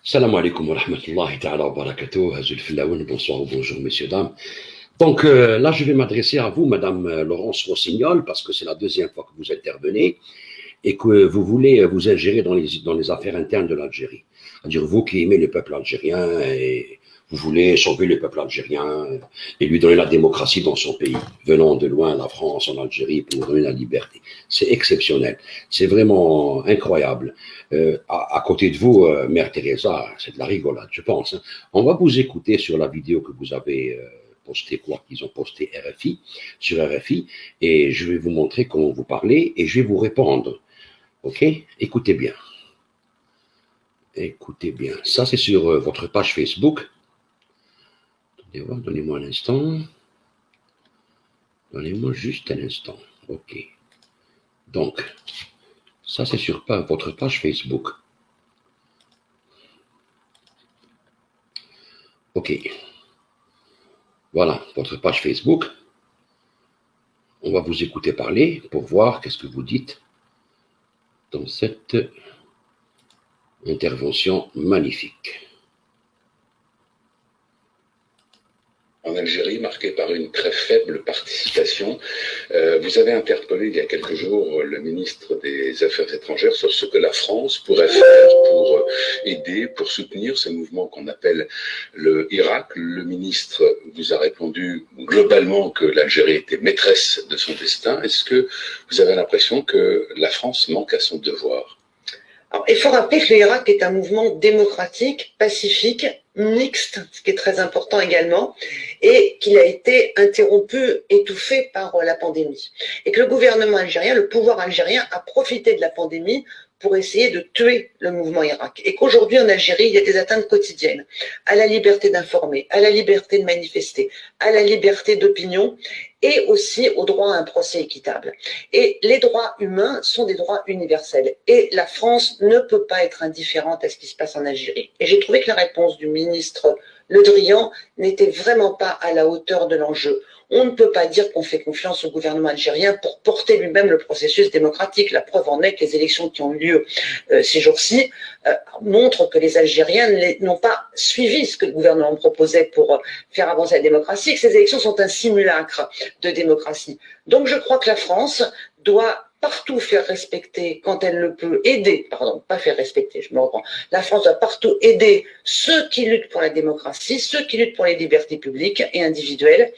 Salam alaikum wa rahmatullahi ta'ala wa barakatuh, Azul Filaoun, bonsoir ou bonjour messieurs, dames. Donc là, je vais m'adresser à vous, madame Laurence Rossignol, parce que c'est la deuxième fois que vous intervenez et que vous voulez vous ingérer dans les affaires internes de l'Algérie. C'est-à-dire vous qui aimez le peuple algérien et vous voulez sauver le peuple algérien et lui donner la démocratie dans son pays, venant de loin, la France, en Algérie, pour donner la liberté. C'est exceptionnel. C'est vraiment incroyable. À côté de vous, Mère Teresa, c'est de la rigolade, je pense. Hein. On va vous écouter sur la vidéo que vous avez posté, quoi, qu'ils ont posté RFI, sur RFI, et je vais vous montrer comment vous parlez et je vais vous répondre. Ok? Écoutez bien. Écoutez bien. Ça, c'est sur votre page Facebook. Donnez-moi un instant. Donnez-moi juste un instant. Ok. Donc, ça, c'est sur votre page Facebook. Ok. Voilà, votre page Facebook. On va vous écouter parler pour voir qu'est-ce que vous dites dans cette intervention magnifique. En Algérie, marquée par une très faible participation. Vous avez interpellé il y a quelques jours le ministre des Affaires étrangères sur ce que la France pourrait faire pour aider, pour soutenir ce mouvement qu'on appelle le Irak. Le ministre vous a répondu globalement que l'Algérie était maîtresse de son destin. Est-ce que vous avez l'impression que la France manque à son devoir ? Alors, il faut rappeler que l'Irak est un mouvement démocratique, pacifique, mixte, ce qui est très important également, et qu'il a été interrompu, étouffé par la pandémie. Et que le gouvernement algérien, le pouvoir algérien a profité de la pandémie pour essayer de tuer le mouvement Irak. Et qu'aujourd'hui en Algérie, il y a des atteintes quotidiennes à la liberté d'informer, à la liberté de manifester, à la liberté d'opinion et aussi au droit à un procès équitable. Et les droits humains sont des droits universels. Et la France ne peut pas être indifférente à ce qui se passe en Algérie. Et j'ai trouvé que la réponse du ministre Le Drian n'était vraiment pas à la hauteur de l'enjeu. On ne peut pas dire qu'on fait confiance au gouvernement algérien pour porter lui-même le processus démocratique. La preuve en est que les élections qui ont eu lieu ces jours-ci montrent que les Algériens n'ont pas suivi ce que le gouvernement proposait pour faire avancer la démocratie, et que ces élections sont un simulacre de démocratie. Donc je crois que la France doit partout faire respecter, quand elle le peut, aider, pardon, pas faire respecter, je me reprends, la France doit partout aider ceux qui luttent pour la démocratie, ceux qui luttent pour les libertés publiques et individuelles,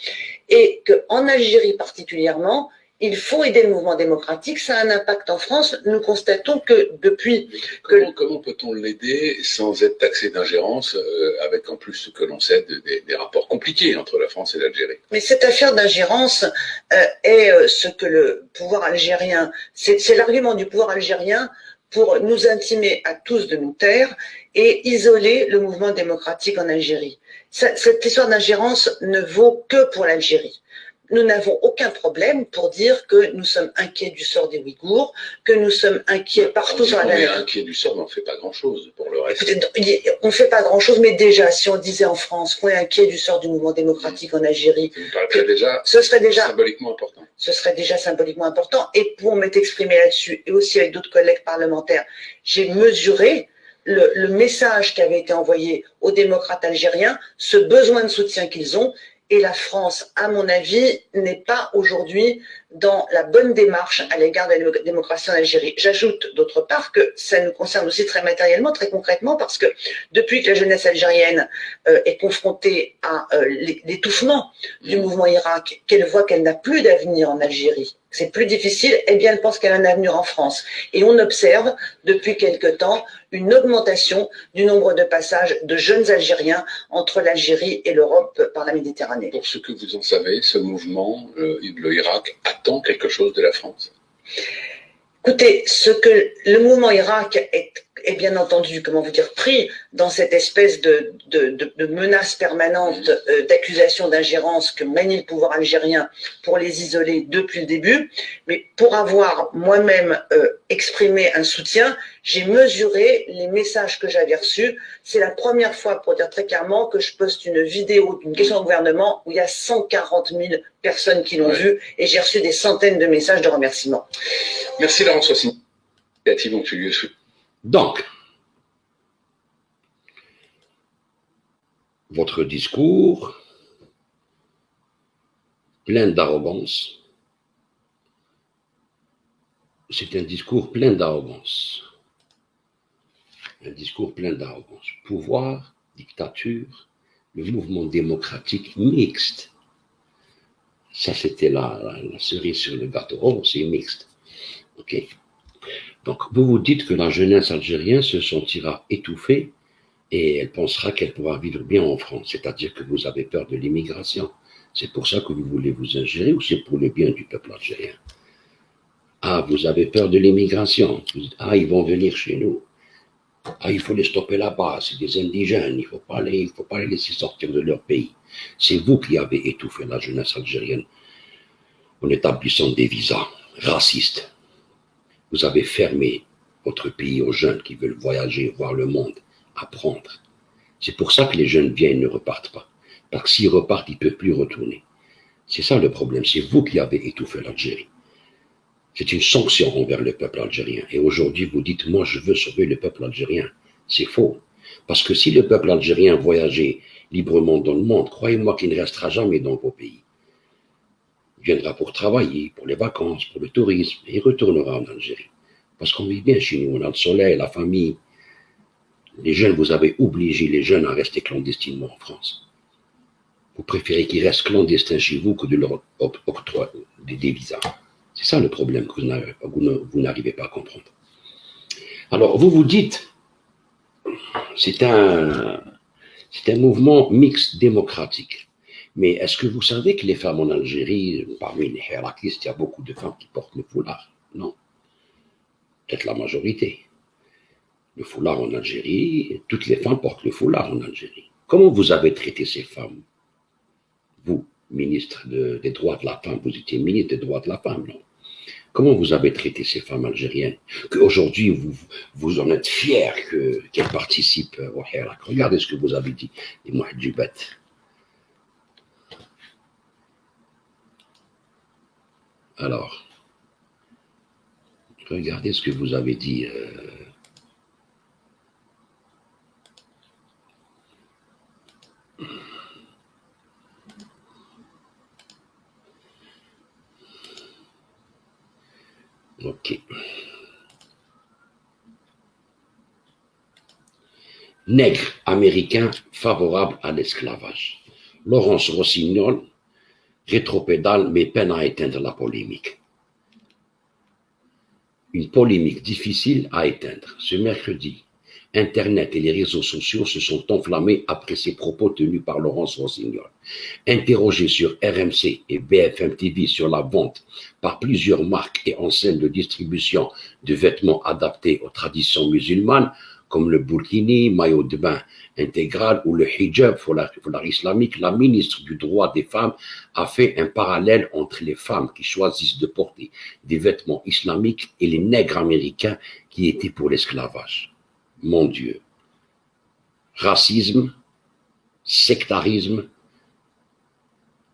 et qu'en Algérie particulièrement, il faut aider le mouvement démocratique, ça a un impact en France. Nous constatons que depuis... Comment peut-on l'aider sans être taxé d'ingérence, avec en plus ce que l'on sait des rapports compliqués entre la France et l'Algérie? Mais cette affaire d'ingérence est ce que le pouvoir algérien... C'est l'argument du pouvoir algérien pour nous intimer à tous de nous taire et isoler le mouvement démocratique en Algérie. Cette histoire d'ingérence ne vaut que pour l'Algérie. Nous n'avons aucun problème pour dire que nous sommes inquiets du sort des Ouïghours, que nous sommes inquiets partout sur la planète. On est inquiet du sort, mais on ne fait pas grand-chose pour le reste. On ne fait pas grand-chose, mais déjà, si on disait en France qu'on est inquiet du sort du mouvement démocratique en Algérie, ce serait déjà symboliquement important. Ce serait déjà symboliquement important. Et pour m'être exprimé là-dessus, et aussi avec d'autres collègues parlementaires, j'ai mesuré le message qui avait été envoyé aux démocrates algériens, ce besoin de soutien qu'ils ont. Et la France, à mon avis, n'est pas aujourd'hui dans la bonne démarche à l'égard de la démocratie en Algérie. J'ajoute d'autre part que ça nous concerne aussi très matériellement, très concrètement, parce que depuis que la jeunesse algérienne est confrontée à l'étouffement du mouvement Irak, qu'elle voit qu'elle n'a plus d'avenir en Algérie, c'est plus difficile, eh bien elle pense qu'elle a un avenir en France. Et on observe depuis quelque temps une augmentation du nombre de passages de jeunes Algériens entre l'Algérie et l'Europe par la Méditerranée. Pour ce que vous en savez, ce mouvement, le Irak, attend quelque chose de la France? Écoutez, ce que le mouvement Irak est bien entendu, comment vous dire, pris dans cette espèce de menace permanente d'accusation d'ingérence que manie le pouvoir algérien pour les isoler depuis le début. Mais pour avoir moi-même exprimé un soutien, j'ai mesuré les messages que j'avais reçus. C'est la première fois, pour dire très clairement, que je poste une vidéo d'une question au gouvernement où il y a 140 000 personnes qui l'ont vue, et j'ai reçu des centaines de messages de remerciements. Merci Laurence Rossignol. Donc, votre discours plein d'arrogance. C'est un discours plein d'arrogance. Un discours plein d'arrogance. Pouvoir, dictature, le mouvement démocratique mixte. Ça, c'était la cerise sur le gâteau. Oh, c'est mixte. OK. Donc, vous vous dites que la jeunesse algérienne se sentira étouffée et elle pensera qu'elle pourra vivre bien en France. C'est-à-dire que vous avez peur de l'immigration. C'est pour ça que vous voulez vous ingérer ou c'est pour le bien du peuple algérien? Ah, vous avez peur de l'immigration. Ah, ils vont venir chez nous. Ah, il faut les stopper là-bas. C'est des indigènes. Il faut pas les laisser sortir de leur pays. C'est vous qui avez étouffé la jeunesse algérienne en établissant des visas racistes. Vous avez fermé votre pays aux jeunes qui veulent voyager, voir le monde, apprendre. C'est pour ça que les jeunes viennent et ne repartent pas. Parce que s'ils repartent, ils ne peuvent plus retourner. C'est ça le problème. C'est vous qui avez étouffé l'Algérie. C'est une sanction envers le peuple algérien. Et aujourd'hui, vous dites, moi, je veux sauver le peuple algérien. C'est faux. Parce que si le peuple algérien voyageait librement dans le monde, croyez-moi qu'il ne restera jamais dans vos pays. Il viendra pour travailler, pour les vacances, pour le tourisme, et il retournera en Algérie. Parce qu'on vit bien chez nous, on a le soleil, la famille. Les jeunes, vous avez obligé les jeunes à rester clandestinement en France. Vous préférez qu'ils restent clandestins chez vous que de leur octroyer des visas. C'est ça le problème que vous n'arrivez pas à comprendre. Alors, vous vous dites, c'est un mouvement mixte démocratique. Mais est-ce que vous savez que les femmes en Algérie, parmi les hiérarchistes, il y a beaucoup de femmes qui portent le foulard? Non. Peut-être la majorité. Le foulard en Algérie, toutes les femmes portent le foulard en Algérie. Comment vous avez traité ces femmes? Vous, ministre des droits de la femme, vous étiez ministre des droits de la femme, non? Comment vous avez traité ces femmes algériennes? Qu'aujourd'hui, vous en êtes fiers qu'elles participent au hirak. Regardez ce que vous avez dit, les Mouadjibet. Alors, regardez ce que vous avez dit. Ok. Nègre américain favorable à l'esclavage. Laurence Rossignol rétropédale mais peine à éteindre la polémique. Une polémique difficile à éteindre. Ce mercredi, Internet et les réseaux sociaux se sont enflammés après ces propos tenus par Laurence Rossignol. Interrogée sur RMC et BFM TV sur la vente par plusieurs marques et enseignes de distribution de vêtements adaptés aux traditions musulmanes, comme le burkini, maillot de bain intégral ou le hijab, foulard islamique, la ministre du droit des femmes a fait un parallèle entre les femmes qui choisissent de porter des vêtements islamiques et les nègres américains qui étaient pour l'esclavage. Mon Dieu. Racisme, sectarisme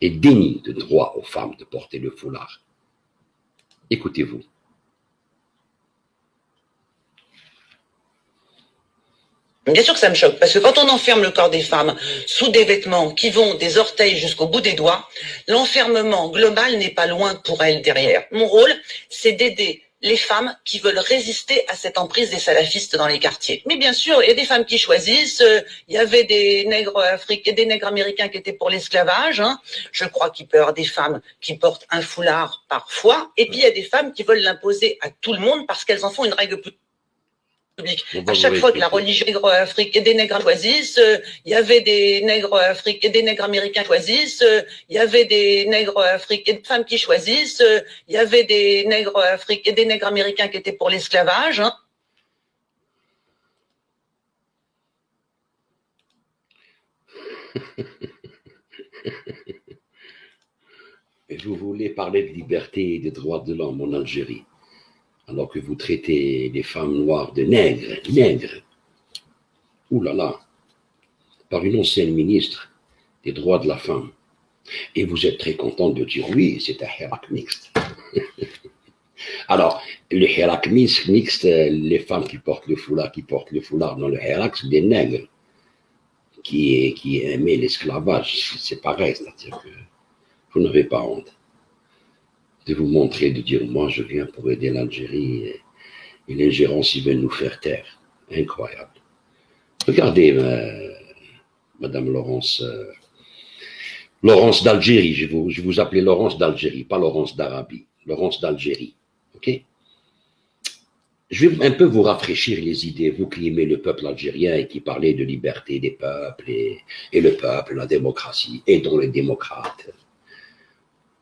et déni de droit aux femmes de porter le foulard. Écoutez-vous. Bien sûr que ça me choque, parce que quand on enferme le corps des femmes sous des vêtements qui vont des orteils jusqu'au bout des doigts, l'enfermement global n'est pas loin pour elles derrière. Mon rôle, c'est d'aider les femmes qui veulent résister à cette emprise des salafistes dans les quartiers. Mais bien sûr, il y a des femmes qui choisissent. Il y avait des nègres africains, des nègres américains qui étaient pour l'esclavage. Je crois qu'il peut y avoir des femmes qui portent un foulard parfois. Et puis il y a des femmes qui veulent l'imposer à tout le monde parce qu'elles en font une règle publique. À chaque fois que la religion nègre africaine et des nègres choisissent, il y avait des nègres africains, des nègres américains choisissent, il y avait des nègres africains, des femmes qui choisissent, il y avait des nègres africains, des nègres américains qui étaient pour l'esclavage. Et vous voulez parler de liberté et des droits de l'homme en Algérie, alors que vous traitez les femmes noires de nègres. Ouh là là, par une ancienne ministre des droits de la femme. Et vous êtes très content de dire oui, c'est un hirak mixte. Alors, le hirak mixte, les femmes qui portent le foulard dans le hirak, c'est des nègres. qui aimait l'esclavage. C'est pareil, c'est-à-dire que vous n'avez pas honte de vous montrer, de dire, moi, je viens pour aider l'Algérie et l'ingérence, ils veulent nous faire taire. Incroyable. Regardez, Madame Laurence, Laurence d'Algérie, je vous appelais Laurence d'Algérie, pas Laurence d'Arabie, Laurence d'Algérie, ok? Je vais un peu vous rafraîchir les idées, vous qui aimez le peuple algérien et qui parlez de liberté des peuples et le peuple, la démocratie, aidons les démocrates.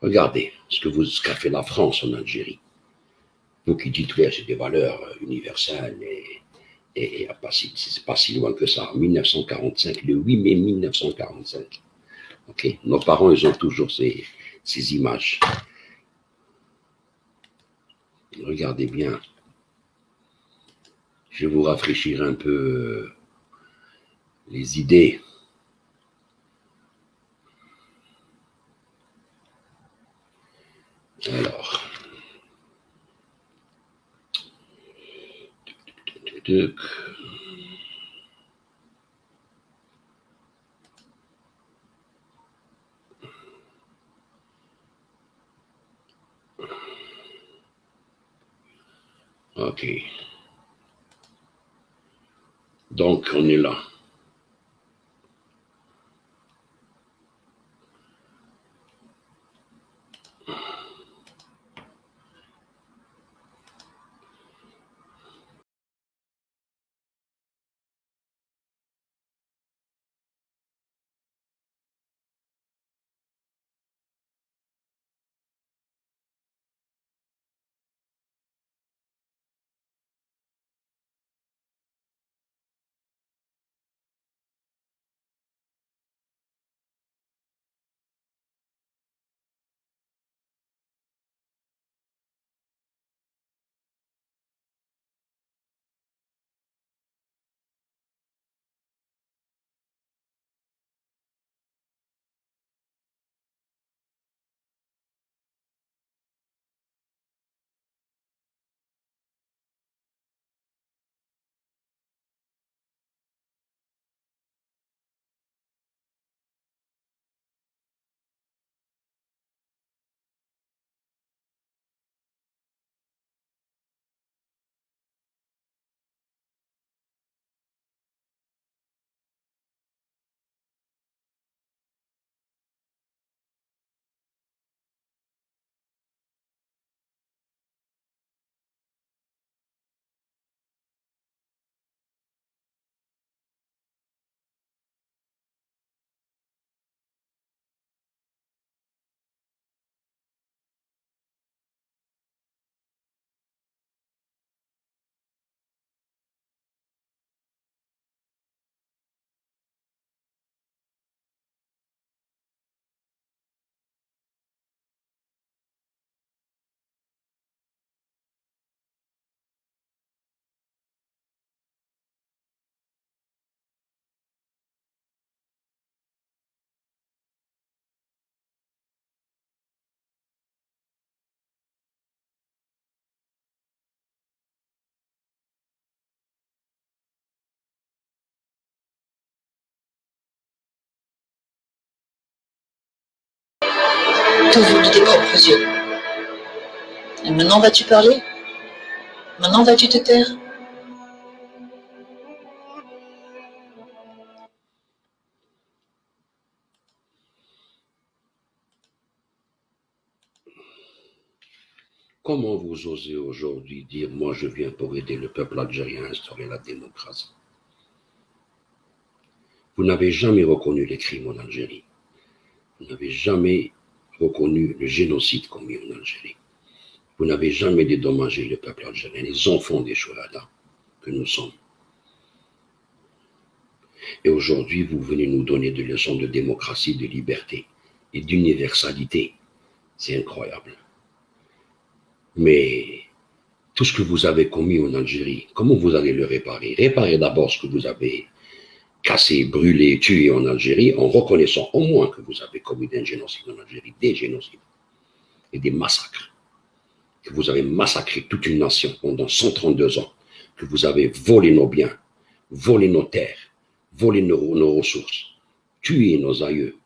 Regardez ce qu'a fait la France en Algérie. Vous qui dites, ouais, c'est des valeurs universelles et c'est pas si loin que ça. En 1945, le 8 mai 1945. Okay. Nos parents, ils ont toujours ces images. Regardez bien. Je vais vous rafraîchir un peu les idées. Alors. Ok. Donc, on est là. Tout vu de tes propres yeux. Et maintenant vas-tu parler? Maintenant vas-tu te taire? Comment vous osez aujourd'hui dire, moi je viens pour aider le peuple algérien à instaurer la démocratie? Vous n'avez jamais reconnu les crimes en Algérie. Vous n'avez jamais reconnu le génocide commis en Algérie. Vous n'avez jamais dédommagé le peuple algérien, les enfants des Chouhada que nous sommes. Et aujourd'hui, vous venez nous donner des leçons de démocratie, de liberté et d'universalité. C'est incroyable. Mais tout ce que vous avez commis en Algérie, comment vous allez le réparer? Réparez d'abord ce que vous avez cassé, brûlé, tué en Algérie, en reconnaissant au moins que vous avez commis un génocide en Algérie, des génocides et des massacres, que vous avez massacré toute une nation pendant 132 ans, que vous avez volé nos biens, volé nos terres, volé nos ressources, tué nos aïeux.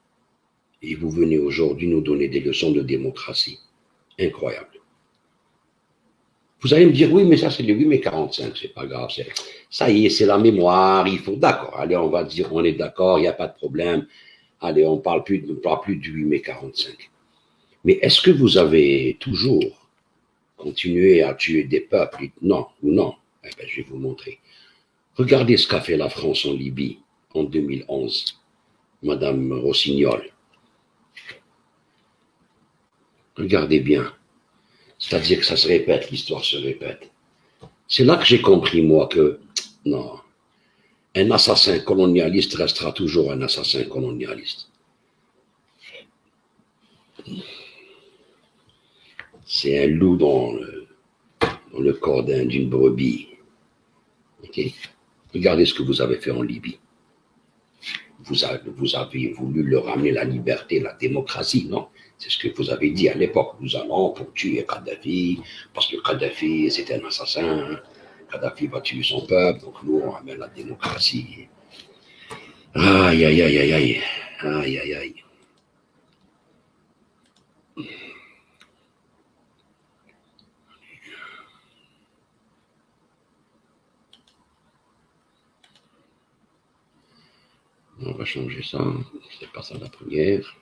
Et vous venez aujourd'hui nous donner des leçons de démocratie. Incroyable. Vous allez me dire, oui, mais ça, c'est le 8 mai 45, c'est pas grave. Ça y est, c'est la mémoire, il faut, d'accord. Allez, on va dire, on est d'accord, il n'y a pas de problème. Allez, on ne parle plus du 8 mai 45. Mais est-ce que vous avez toujours continué à tuer des peuples? Non, ou non? Eh bien, je vais vous montrer. Regardez ce qu'a fait la France en Libye en 2011, Madame Rossignol. Regardez bien. C'est-à-dire que ça se répète, l'histoire se répète. C'est là que j'ai compris, moi, que non, un assassin colonialiste restera toujours un assassin colonialiste. C'est un loup dans le corps d'une brebis. Okay? Regardez ce que vous avez fait en Libye. Vous avez voulu leur ramener la liberté, la démocratie, non? C'est ce que vous avez dit à l'époque. Nous allons pour tuer Kadhafi, parce que Kadhafi, c'est un assassin. Kadhafi va tuer son peuple, donc nous, on ramène la démocratie. Aïe, aïe, aïe, aïe, aïe. Aïe, aïe, aïe. On va changer ça. C'est pas ça la première.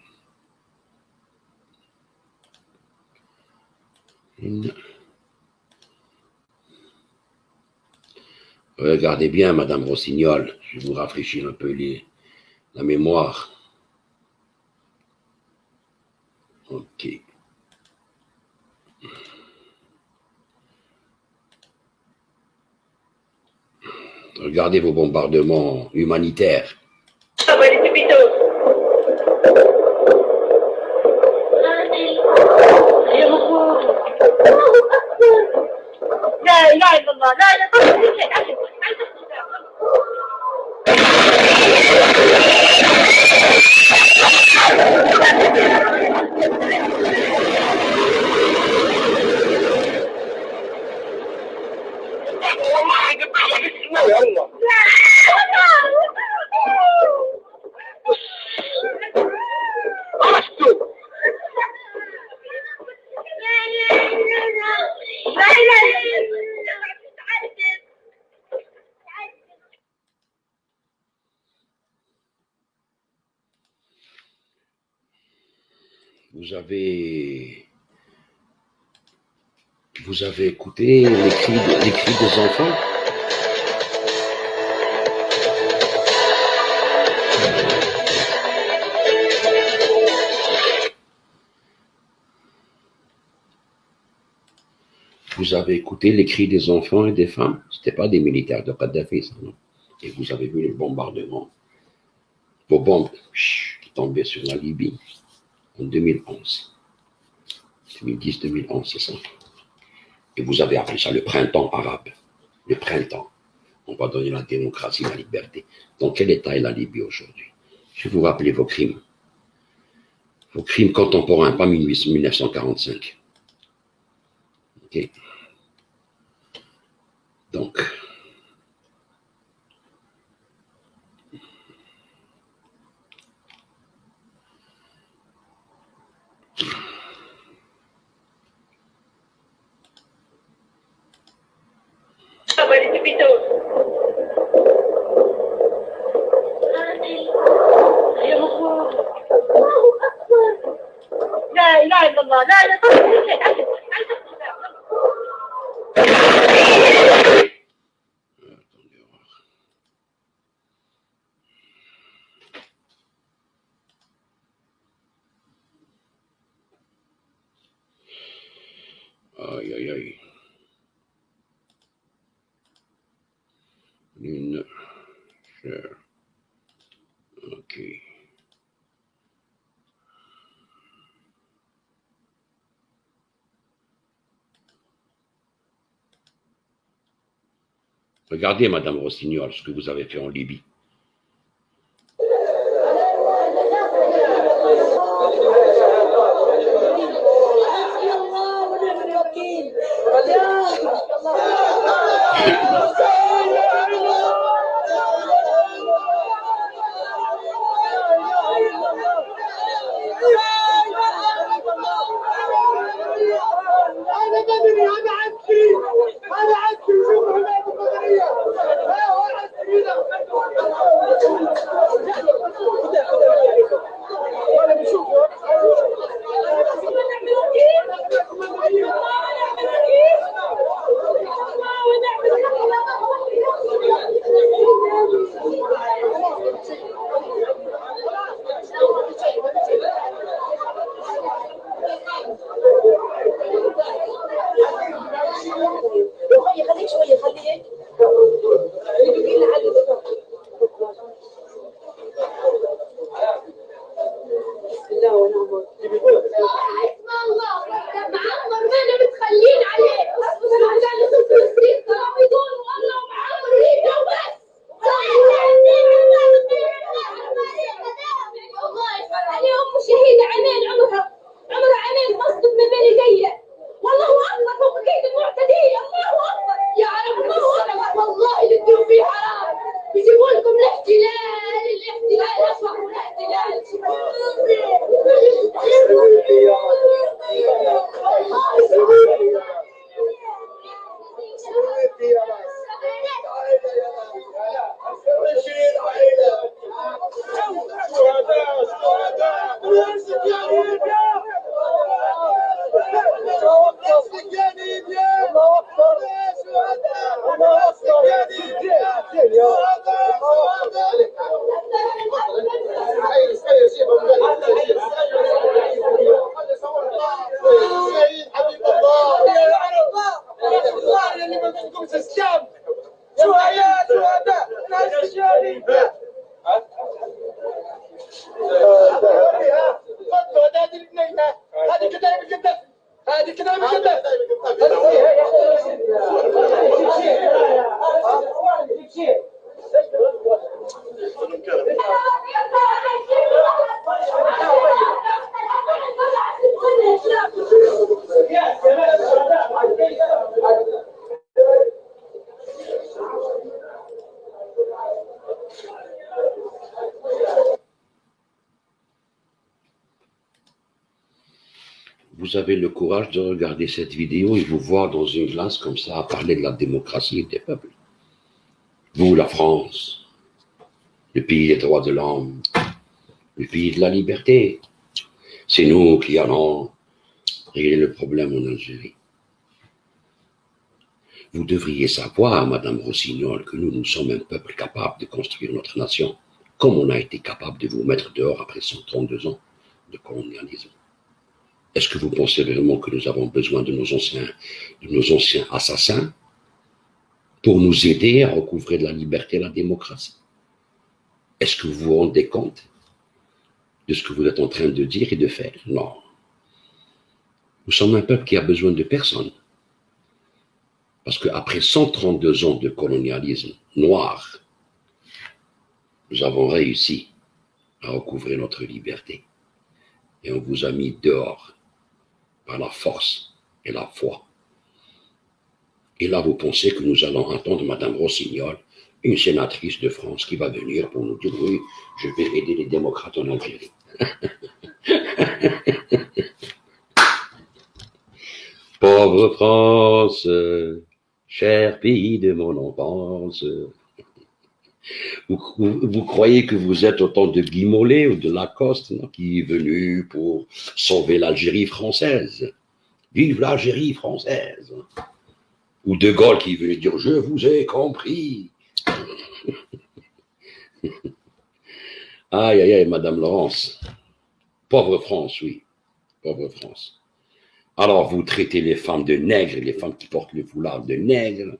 Regardez bien, Madame Rossignol. Je vais vous rafraîchir un peu la mémoire. Ok. Regardez vos bombardements humanitaires. Vous avez écouté les cris des enfants? Vous avez écouté les cris des enfants et des femmes? C'était pas des militaires de Kadhafi, ça, non? Et vous avez vu les bombardements, vos bombes qui tombaient sur la Libye en 2011. 2010-2011, c'est ça. Et vous avez appelé ça le printemps arabe. Le printemps. On va donner la démocratie, la liberté. Dans quel état est la Libye aujourd'hui? Je vais vous rappeler vos crimes. Vos crimes contemporains, pas 1945. Ok. Donc, aïe, aïe, aïe. Une chair. Ok. Regardez, Madame Rossignol, ce que vous avez fait en Libye. Vous avez le courage de regarder cette vidéo et vous voir dans une glace comme ça, parler de la démocratie et des peuples. Vous, la France, le pays des droits de l'homme, le pays de la liberté, c'est nous qui allons régler le problème en Algérie. Vous devriez savoir, Madame Rossignol, que nous sommes un peuple capable de construire notre nation, comme on a été capable de vous mettre dehors après 132 ans de colonialisme. Est-ce que vous pensez vraiment que nous avons besoin de nos anciens assassins pour nous aider à recouvrer de la liberté et la démocratie? Est-ce que vous vous rendez compte de ce que vous êtes en train de dire et de faire? Non. Nous sommes un peuple qui a besoin de personne. Parce qu'après 132 ans de colonialisme noir, nous avons réussi à recouvrer notre liberté. Et on vous a mis dehors par la force et la foi. Et là, vous pensez que nous allons entendre Madame Rossignol, une sénatrice de France, qui va venir pour nous dire « Oui, je vais aider les démocrates en Algérie. » Pauvre France, cher pays de mon enfance, vous croyez que vous êtes autant de Guy Mollet ou de Lacoste, non, qui est venu pour sauver l'Algérie française. Vive l'Algérie française. Ou De Gaulle qui est venu dire « Je vous ai compris ». Aïe, aïe, aïe, Madame Laurence. Pauvre France, oui. Pauvre France. Alors, vous traitez les femmes de nègres, les femmes qui portent le foulard de nègres.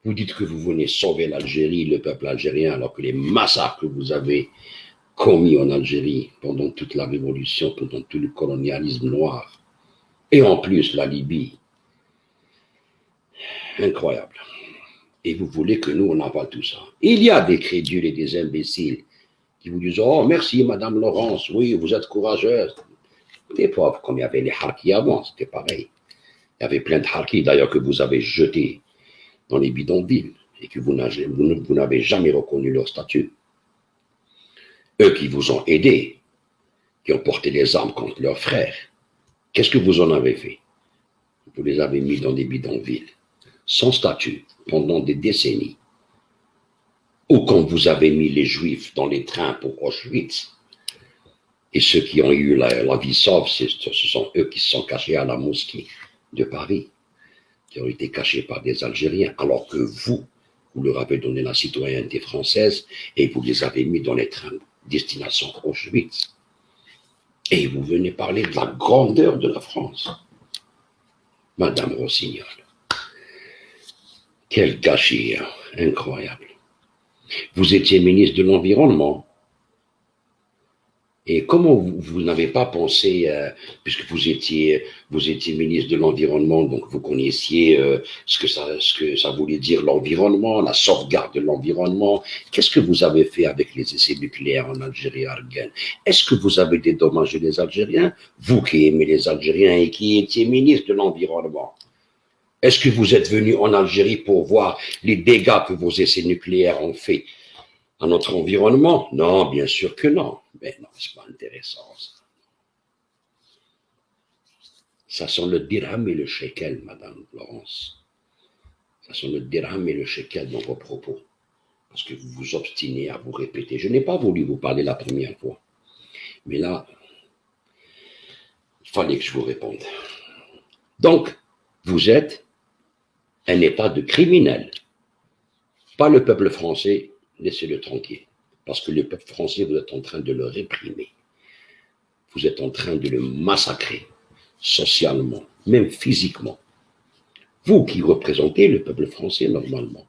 Vous dites que vous venez sauver l'Algérie, le peuple algérien, alors que les massacres que vous avez commis en Algérie pendant toute la révolution, pendant tout le colonialisme noir, et en plus la Libye, incroyable. Et vous voulez que nous, on avale tout ça. Il y a des crédules et des imbéciles qui vous disent « Oh, merci Madame Laurence, oui, vous êtes courageuse ». Les pauvres, comme il y avait les harkis avant, c'était pareil. Il y avait plein de harkis, d'ailleurs, que vous avez jetés dans les bidonvilles et que vous n'avez jamais reconnu leur statut. Eux qui vous ont aidés, qui ont porté les armes contre leurs frères, qu'est-ce que vous en avez fait? Vous les avez mis dans des bidonvilles, sans statut, pendant des décennies. Ou quand vous avez mis les Juifs dans les trains pour Auschwitz, et ceux qui ont eu la vie sauve, ce sont eux qui se sont cachés à la mosquée de Paris, qui ont été cachés par des Algériens, alors que vous leur avez donné la citoyenneté française et vous les avez mis dans les trains destination Auschwitz. Et vous venez parler de la grandeur de la France. Madame Rossignol, Quel gâchis, hein. Incroyable. Vous étiez ministre de l'Environnement. Et comment vous n'avez pas pensé, puisque vous étiez ministre de l'Environnement, donc vous connaissiez ce que ça voulait dire l'environnement, la sauvegarde de l'environnement. Qu'est-ce que vous avez fait avec les essais nucléaires en Algérie, Argen? Est-ce que vous avez dédommagé les Algériens? Vous qui aimez les Algériens et qui étiez ministre de l'Environnement. Est-ce que vous êtes venu en Algérie pour voir les dégâts que vos essais nucléaires ont fait à notre environnement? Non, bien sûr que non. Mais non, c'est pas intéressant. Ça sent le dirham et le shekel, Madame Laurence. Ça sent le dirham et le shekel dans vos propos. Parce que vous vous obstinez à vous répéter. Je n'ai pas voulu vous parler la première fois. Mais là, il fallait que je vous réponde. Donc, vous êtes un État de criminels. Pas le peuple français, laissez-le tranquille. Parce que le peuple français, vous êtes en train de le réprimer. Vous êtes en train de le massacrer, socialement, même physiquement. Vous qui représentez le peuple français normalement,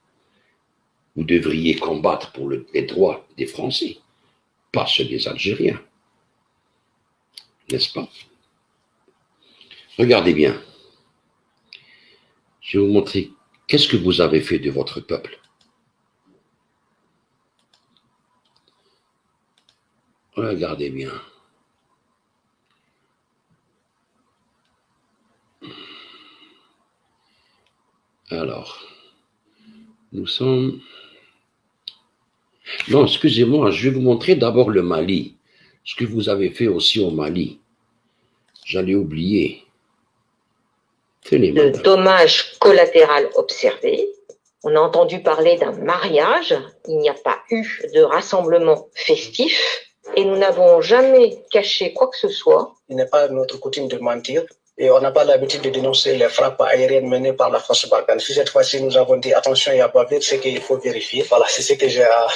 vous devriez combattre pour les droits des Français, pas ceux des Algériens. N'est-ce pas? Regardez bien. Je vais vous montrer qu'est-ce que vous avez fait de votre peuple. Regardez bien. Alors, nous sommes... Non, excusez-moi, je vais vous montrer d'abord le Mali. Ce que vous avez fait aussi au Mali. J'allais oublier. Tenez, de madame. dommages collatéraux observés. On a entendu parler d'un mariage. Il n'y a pas eu de rassemblement festif. Et nous n'avons jamais caché quoi que ce soit. Il n'est pas notre coutume de mentir. Et on n'a pas l'habitude de dénoncer les frappes aériennes menées par la force Barkhane. Si cette fois-ci nous avons dit attention, il y a pas vite, c'est qu'il faut vérifier. Voilà, c'est ce que j'ai à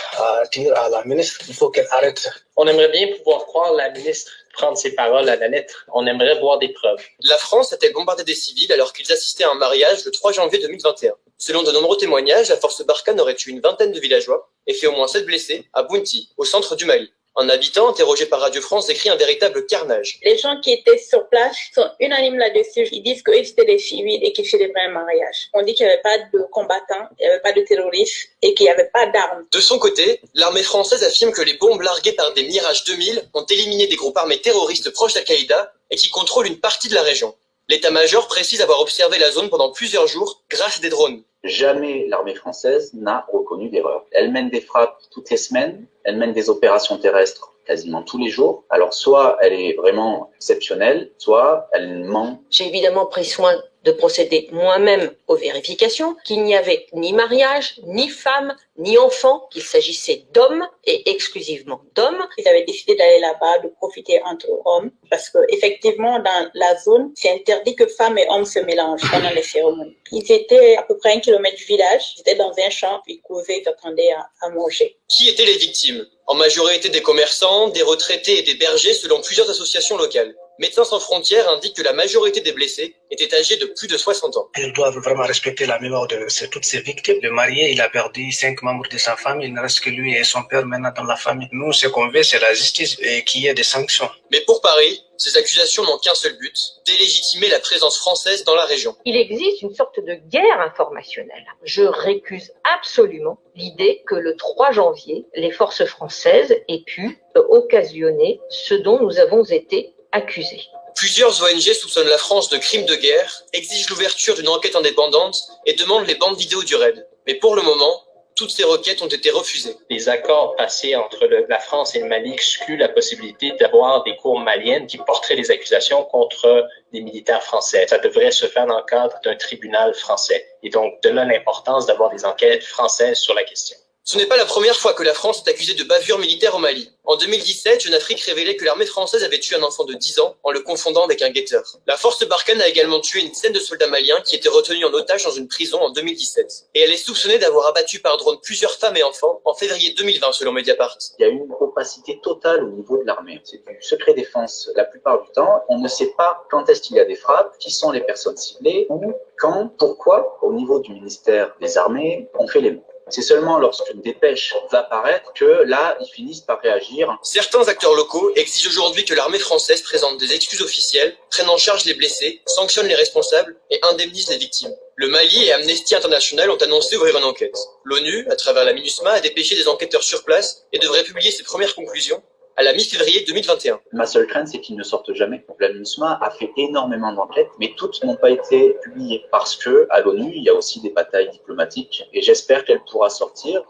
dire à la ministre. Il faut qu'elle arrête. On aimerait bien pouvoir croire la ministre prendre ses paroles à la lettre. On aimerait voir des preuves. La France a-t-elle bombardé des civils alors qu'ils assistaient à un mariage le 3 janvier 2021? Selon de nombreux témoignages, la force Barkhane aurait tué une vingtaine de villageois et fait au moins 7 blessés à Bounti, au centre du Mali. Un habitant interrogé par Radio France décrit un véritable carnage. Les gens qui étaient sur place sont unanimes là-dessus. Ils disent qu'eux c'était des civils et qu'ils célébraient un mariage. On dit qu'il n'y avait pas de combattants, il n'y avait pas de terroristes et qu'il n'y avait pas d'armes. De son côté, l'armée française affirme que les bombes larguées par des Mirage 2000 ont éliminé des groupes armés terroristes proches d'Al-Qaïda et qui contrôlent une partie de la région. L'état-major précise avoir observé la zone pendant plusieurs jours grâce à des drones. Jamais l'armée française n'a reconnu d'erreur. Elle mène des frappes toutes les semaines, elle mène des opérations terrestres quasiment tous les jours. Alors soit elle est vraiment exceptionnelle, soit elle ment. J'ai évidemment pris soin de procéder moi-même aux vérifications, qu'il n'y avait ni mariage, ni femme, ni enfant, qu'il s'agissait d'hommes et exclusivement d'hommes. Ils avaient décidé d'aller là-bas, de profiter entre hommes, parce que effectivement dans la zone, c'est interdit que femmes et hommes se mélangent pendant les cérémonies. Ils étaient à peu près 1 kilomètre du village, ils étaient dans un champ, ils couvaient, ils attendaient à manger. Qui étaient les victimes? En majorité des commerçants, des retraités et des bergers selon plusieurs associations locales. Médecins sans frontières indique que la majorité des blessés étaient âgés de plus de 60 ans. Ils doivent vraiment respecter la mémoire de toutes ces victimes. Le marié, il a perdu 5 membres de sa famille. Il ne reste que lui et son père maintenant dans la famille. Nous, ce qu'on veut, c'est la justice et qu'il y ait des sanctions. Mais pour Paris, ces accusations n'ont qu'un seul but, délégitimer la présence française dans la région. Il existe une sorte de guerre informationnelle. Je récuse absolument l'idée que le 3 janvier, les forces françaises aient pu occasionner ce dont nous avons été accusés. Plusieurs ONG soupçonnent la France de crimes de guerre, exigent l'ouverture d'une enquête indépendante et demandent les bandes vidéo du raid. Mais pour le moment, toutes ces requêtes ont été refusées. Les accords passés entre la France et le Mali excluent la possibilité d'avoir des cours maliennes qui porteraient des accusations contre des militaires français. Ça devrait se faire dans le cadre d'un tribunal français. Et donc, de là l'importance d'avoir des enquêtes françaises sur la question. Ce n'est pas la première fois que la France est accusée de bavure militaire au Mali. En 2017, Jeune Afrique révélait que l'armée française avait tué un enfant de 10 ans en le confondant avec un guetteur. La force Barkhane a également tué une dizaine de soldats maliens qui étaient retenus en otage dans une prison en 2017. Et elle est soupçonnée d'avoir abattu par drone plusieurs femmes et enfants en février 2020 selon Mediapart. Il y a une opacité totale au niveau de l'armée. C'est du secret défense la plupart du temps. On ne sait pas quand est-ce qu'il y a des frappes, qui sont les personnes ciblées, où, quand, pourquoi. Au niveau du ministère des Armées, on fait les mots. C'est seulement lorsqu'une dépêche va paraître que là, ils finissent par réagir. Certains acteurs locaux exigent aujourd'hui que l'armée française présente des excuses officielles, prenne en charge les blessés, sanctionne les responsables et indemnise les victimes. Le Mali et Amnesty International ont annoncé ouvrir une enquête. L'ONU, à travers la MINUSMA, a dépêché des enquêteurs sur place et devrait publier ses premières conclusions à la mi-février 2021. Ma seule crainte, c'est qu'ils ne sortent jamais. La MINUSMA a fait énormément d'enquêtes, mais toutes n'ont pas été publiées parce que à l'ONU, il y a aussi des batailles diplomatiques et j'espère qu'elle pourra sortir.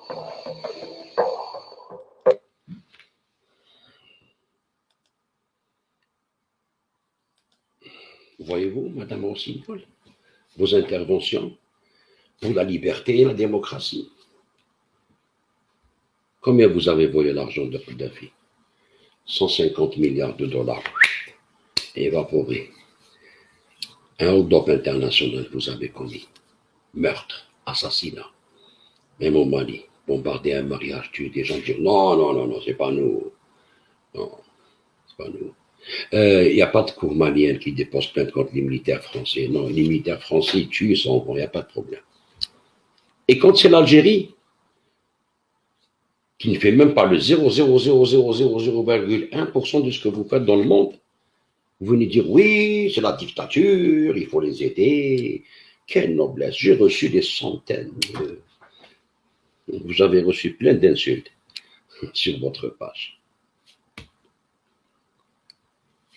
Voyez-vous, Madame Rossignol, vos interventions pour la liberté et la démocratie. Combien vous avez volé l'argent de Kadhafi? 150 milliards de dollars évaporés. Un hold-up international vous avez commis. Meurtre, assassinat. Même au Mali, bombarder un mariage, tuer des gens, dire non, c'est pas nous. Non, c'est pas nous. Il n'y a pas de cour malienne qui dépose plainte contre les militaires français. Non, les militaires français tuent, ils s'en vont, il n'y a pas de problème. Et quand c'est l'Algérie, qui ne fait même pas le 0,000001% de ce que vous faites dans le monde, vous venez dire oui, c'est la dictature, il faut les aider. Quelle noblesse, j'ai reçu des centaines. Vous avez reçu plein d'insultes sur votre page.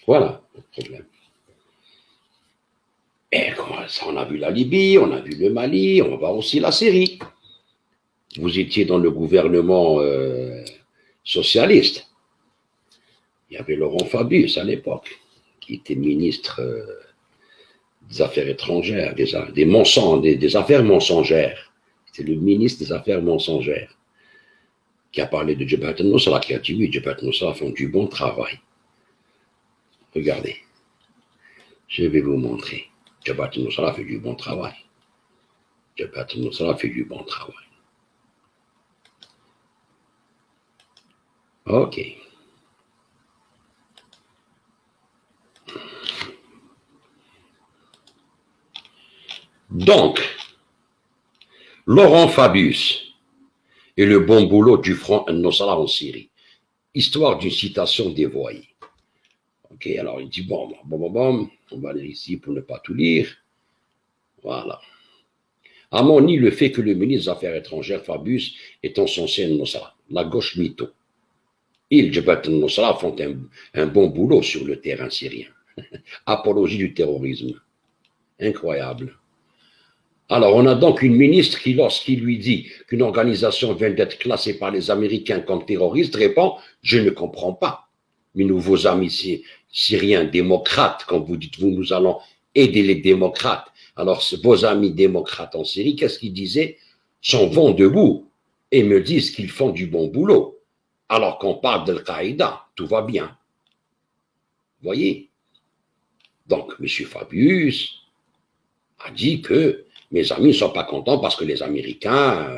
Voilà le problème. Et ça, on a vu la Libye, on a vu le Mali, on va voir aussi la Syrie. Vous étiez dans le gouvernement socialiste. Il y avait Laurent Fabius à l'époque, qui était ministre des Affaires étrangères, des Affaires mensongères. C'était le ministre des Affaires mensongères qui a parlé de Jabhat al-Nusra, qui a dit oui, Jabhat al-Nusra font du bon travail. Regardez, je vais vous montrer. Jabhat al-Nusra fait du bon travail. Jabhat al-Nusra fait du bon travail. Ok. Donc, Laurent Fabius et le bon boulot du front al-Nusra en Syrie. Histoire d'une citation dévoyée. Ok, alors il dit bon, on va aller ici pour ne pas tout lire. Voilà. À mon ni le fait que le ministre des Affaires étrangères, Fabius, est censé al-Nusra, la gauche mytho. Ils, Jabhat al-Nusra, font un bon boulot sur le terrain syrien. Apologie du terrorisme. Incroyable. Alors, on a donc une ministre qui, lorsqu'il lui dit qu'une organisation vient d'être classée par les Américains comme terroriste, répond « Je ne comprends pas. » Mais nous, vos amis syriens démocrates, quand vous dites « vous, nous allons aider les démocrates », alors vos amis démocrates en Syrie, qu'est-ce qu'ils disaient? S'en vont debout et me disent qu'ils font du bon boulot. Alors qu'on parle d'Al-Qaïda, tout va bien. Voyez? Donc, M. Fabius a dit que mes amis ne sont pas contents parce que les Américains...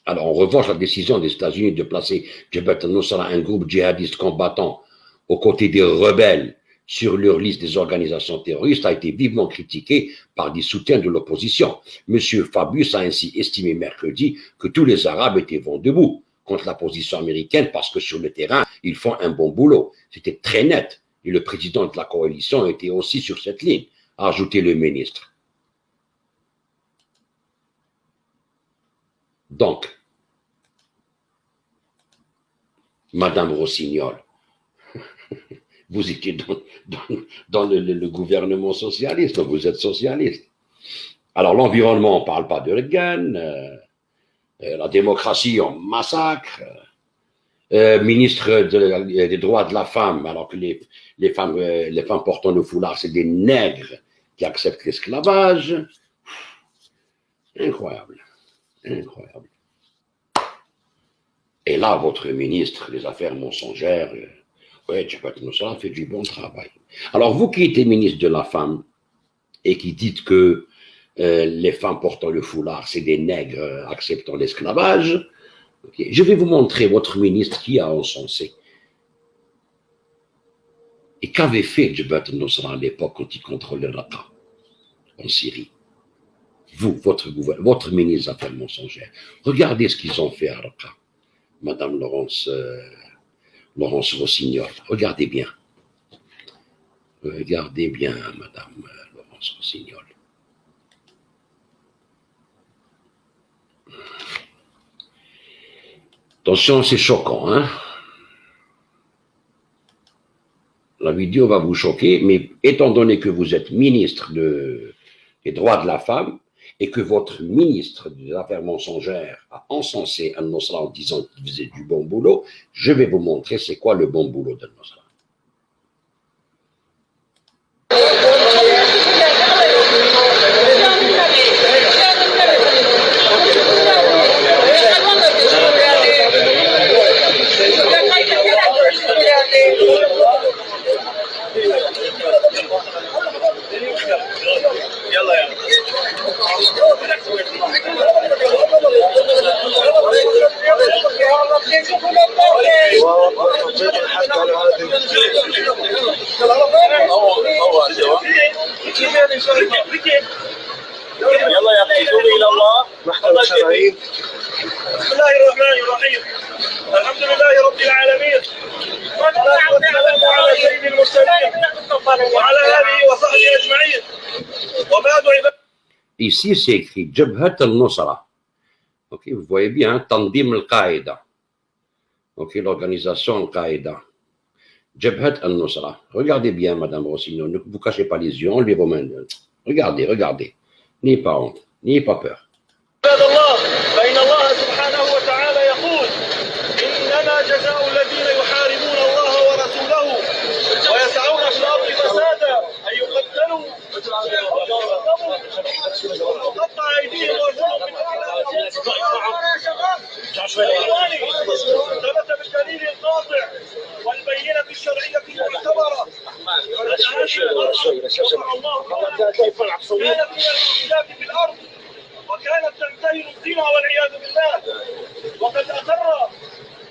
Alors, en revanche, la décision des États-Unis de placer Jabhat al-Nusra, un groupe djihadiste combattant aux côtés des rebelles sur leur liste des organisations terroristes, a été vivement critiquée par des soutiens de l'opposition. M. Fabius a ainsi estimé mercredi que tous les Arabes étaient vent debout contre la position américaine parce que sur le terrain, ils font un bon boulot. C'était très net. Et le président de la coalition était aussi sur cette ligne, a ajouté le ministre. Donc, Madame Rossignol, vous étiez dans le gouvernement socialiste, donc vous êtes socialiste. Alors l'environnement, on ne parle pas de Reagan, la démocratie, on massacre, ministre des droits de la femme, alors que les femmes portant le foulard, c'est des nègres qui acceptent l'esclavage. Incroyable. Incroyable. Et là, votre ministre des Affaires mensongères, Jabhat al-Nusra fait du bon travail. Alors, vous qui êtes ministre de la femme et qui dites que les femmes portant le foulard, c'est des nègres acceptant l'esclavage, okay, je vais vous montrer votre ministre qui a encensé. Et qu'avait fait Jabhat al-Nusra à l'époque quand il contrôlait Raqqa en Syrie? Vous, votre ministre des Affaires mensongères, regardez ce qu'ils ont fait à Raqqa. Madame Laurence Rossignol, regardez bien. Regardez bien, Madame Laurence Rossignol. Attention, c'est choquant, hein? La vidéo va vous choquer, mais étant donné que vous êtes ministre des droits de la femme et que votre ministre des Affaires mensongères a encensé al-Nusra en disant qu'il faisait du bon boulot, je vais vous montrer c'est quoi le bon boulot d'al-Nusra. يلا يا اخي توبي الى الله محكمة شرعية. بسم الله الرحمن الرحيم. الحمد لله رب العالمين. والصلاة والسلام على سيد المرسلين وعلى آله وصحبه أجمعين. وبعد عباد. Ici, c'est écrit Jabhat al-Nusra. Ok, vous voyez bien, Tandim al-Qaïda. Ok, l'organisation al-Qaïda. Jabhat al-Nusra. Regardez bien, Madame Rossignol, ne vous cachez pas les yeux, enlevez vos mains. Regardez, regardez. N'ayez pas honte, n'ayez pas peur. عباد الله فإن الله سبحانه وتعالى يقول إنما جزاء الذين يحاربون الله ورسوله ويسعون في الأرض فسادا أن يقتلوا وتقطع أيديهم وأرجلهم من ثبت بالدليل القاطع والبينة الشرعية المعتبرة كانت في الأرض وكانت تنتهي الزنا والعياذ بالله. وقد أقر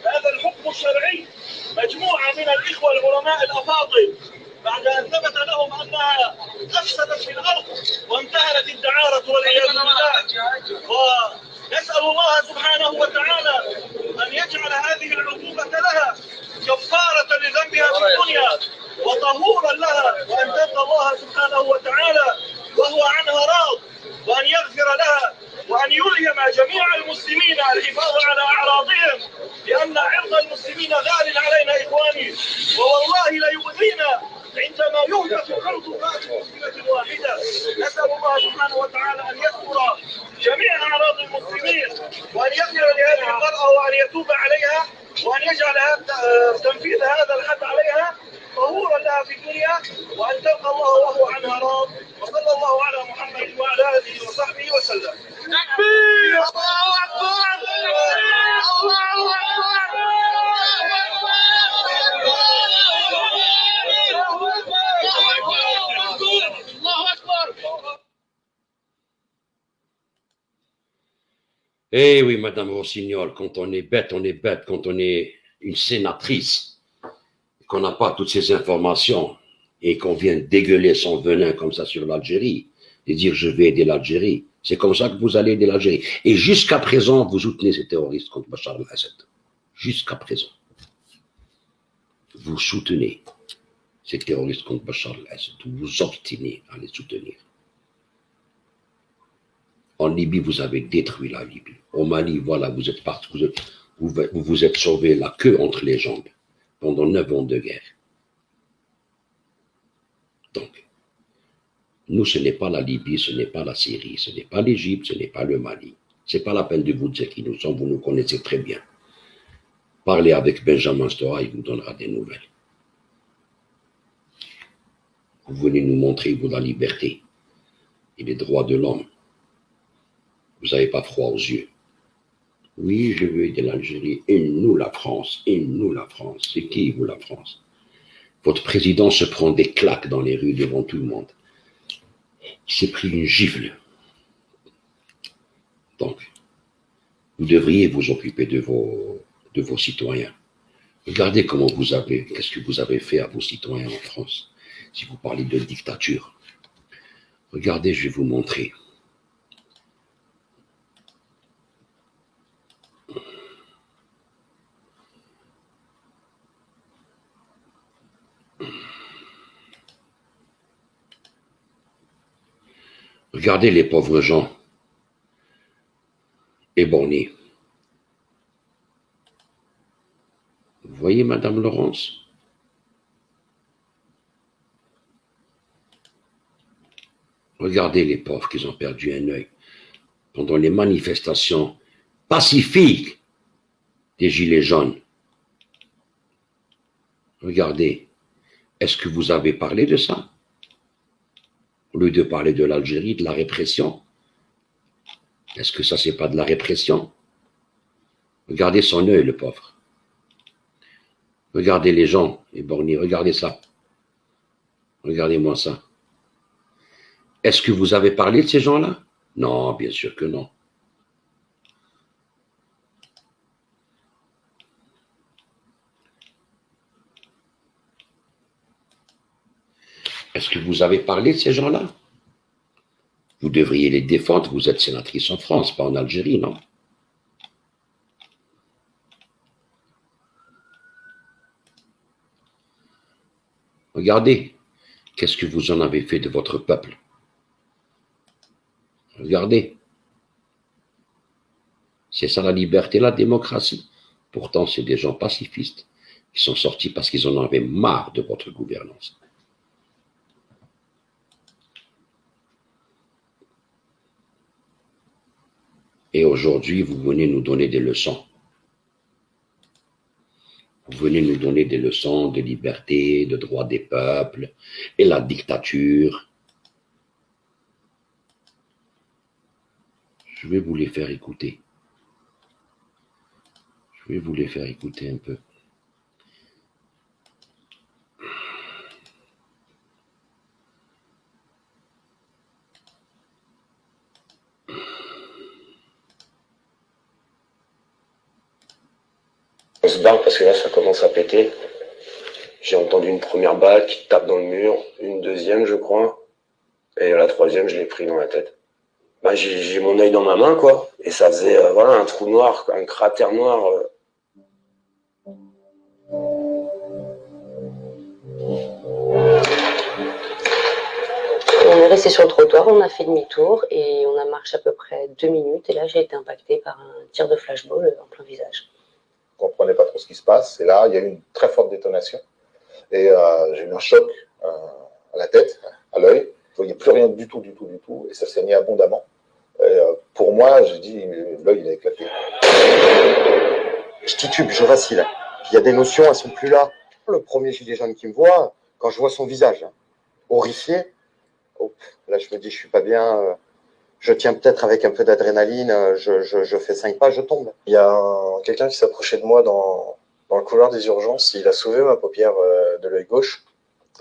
هذا الحكم الشرعي مجموعة من الإخوة العلماء الأفاضل بعد أن ثبت لهم أنها أفسدت في الأرض وانتهرت الدعارة والعياذ بالله. ونسأل الله سبحانه وتعالى أن يجعل هذه العقوبة لها كفارة لذنبها في الدنيا وطهورا لها، وأن تلقى الله سبحانه وتعالى وهو عنها راض، وأن يغفر لها، وأن يلهم جميع المسلمين الحفاظ على أعراضهم، لأن عرض المسلمين غال علينا إخواني، ووالله لا يؤذينا عندما يهتك عرض مسلمة واحدة. نسأل الله سبحانه وتعالى أن يذكر جميع أعراض المسلمين، وأن يغفر لهذه المرأة وأن يتوب عليها، وأن يجعل تنفيذ هذا الحد عليها طهورا لها في الدنيا، وأن تلقى الله وهو عنها راض. وصلى الله على محمد وعلى آله وصحبه وسلم. تكبير! الله أكبر! الله أكبر! Eh oui, Madame Rossignol, quand on est bête, on est bête. Quand on est une sénatrice, qu'on n'a pas toutes ces informations et qu'on vient dégueuler son venin comme ça sur l'Algérie et dire je vais aider l'Algérie, c'est comme ça que vous allez aider l'Algérie. Et jusqu'à présent, vous soutenez ces terroristes contre Bachar al-Assad. Jusqu'à présent. Vous soutenez ces terroristes contre Bachar al-Assad. Vous vous obstinez à les soutenir. En Libye, vous avez détruit la Libye. Au Mali, voilà, vous êtes parti, vous êtes sauvé la queue entre les jambes pendant 9 ans de guerre. Donc, nous, ce n'est pas la Libye, ce n'est pas la Syrie, ce n'est pas l'Égypte, ce n'est pas le Mali. Ce n'est pas la peine de vous dire qui nous sommes, vous nous connaissez très bien. Parlez avec Benjamin Stora, il vous donnera des nouvelles. Vous venez nous montrer, vous, la liberté et les droits de l'homme. Vous n'avez pas froid aux yeux. Oui, je veux aider l'Algérie. Et nous, la France. Et nous, la France. C'est qui, vous, la France? Votre président se prend des claques dans les rues devant tout le monde. Il s'est pris une gifle. Donc, vous devriez vous occuper de vos citoyens. Regardez qu'est-ce que vous avez fait à vos citoyens en France. Si vous parlez de dictature. Regardez, je vais vous montrer. Regardez les pauvres gens éborgnés. Vous voyez, Madame Laurence? Regardez les pauvres qui ont perdu un œil pendant les manifestations pacifiques des Gilets jaunes. Regardez, est-ce que vous avez parlé de ça? Au lieu de parler de l'Algérie, de la répression, est-ce que ça, c'est pas de la répression? Regardez son œil, le pauvre. Regardez les gens éborgnés, regardez ça. Regardez-moi ça. Est-ce que vous avez parlé de ces gens-là? Non, bien sûr que non. Est-ce que vous avez parlé de ces gens-là? Vous devriez les défendre, vous êtes sénatrice en France, pas en Algérie, non? Regardez, qu'est-ce que vous en avez fait de votre peuple? Regardez. C'est ça la liberté, la démocratie. Pourtant, c'est des gens pacifistes qui sont sortis parce qu'ils en avaient marre de votre gouvernance. Et aujourd'hui, vous venez nous donner des leçons. Vous venez nous donner des leçons de liberté, de droits des peuples et la dictature. Je vais vous les faire écouter. Je vais vous les faire écouter un peu. On se barre parce que là ça commence à péter. J'ai entendu une première balle qui tape dans le mur, une deuxième je crois, et la troisième je l'ai pris dans la tête. Bah, j'ai mon œil dans ma main quoi, et ça faisait voilà, un trou noir, un cratère noir. On est resté sur le trottoir, on a fait demi-tour et on a marché à peu près 2 minutes et là j'ai été impactée par un tir de flashball en plein visage. Je ne comprenais pas trop ce qui se passe. Et là, il y a eu une très forte détonation. Et j'ai eu un choc à la tête, à l'œil. Il n'y a plus rien du tout. Et ça saignait abondamment. Et, pour moi, j'ai dit, l'œil, il a éclaté. Je titube, je vacille. Il y a des notions, elles ne sont plus là. Le premier gilet jaune qui me voit, quand je vois son visage horrifié, là, je me dis, je ne suis pas bien. Je tiens peut-être avec un peu d'adrénaline, je fais 5 pas, je tombe. Il y a quelqu'un qui s'approchait de moi dans le couloir des urgences. Il a sauvé ma paupière de l'œil gauche.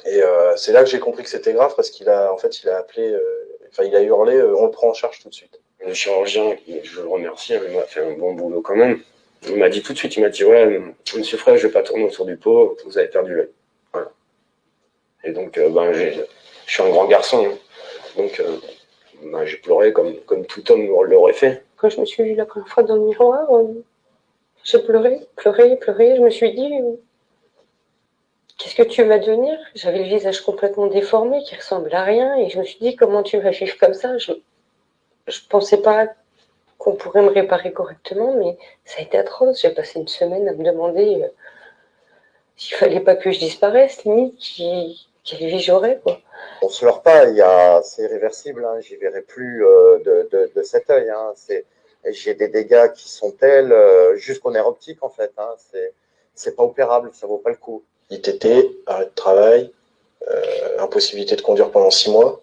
Et c'est là que j'ai compris que c'était grave parce qu'il a appelé, il a hurlé, on le prend en charge tout de suite. Le chirurgien, je le remercie, il m'a fait un bon boulot quand même. Il m'a dit tout de suite, il m'a dit ouais, monsieur Frey, je vais pas tourner autour du pot, vous avez perdu l'œil. Voilà. Et donc, je suis un grand garçon, hein. Donc j'ai pleuré comme tout homme l'aurait fait. Quand je me suis vue la première fois dans le miroir, j'ai pleuré. Je me suis dit, qu'est-ce que tu vas devenir? J'avais le visage complètement déformé, qui ressemble à rien, et je me suis dit, comment tu vas vivre comme ça? Je pensais pas qu'on pourrait me réparer correctement, mais ça a été atroce. J'ai passé une semaine à me demander s'il fallait pas que je disparaisse, limite, quelle vie j'aurais, quoi. On se leurre pas, c'est irréversible, hein, j'y verrai plus de cet œil. Hein, j'ai des dégâts qui sont tels, jusqu'au nerf optique en fait. Hein, c'est pas opérable, ça vaut pas le coup. ITT, arrêt de travail, impossibilité de conduire pendant 6 mois,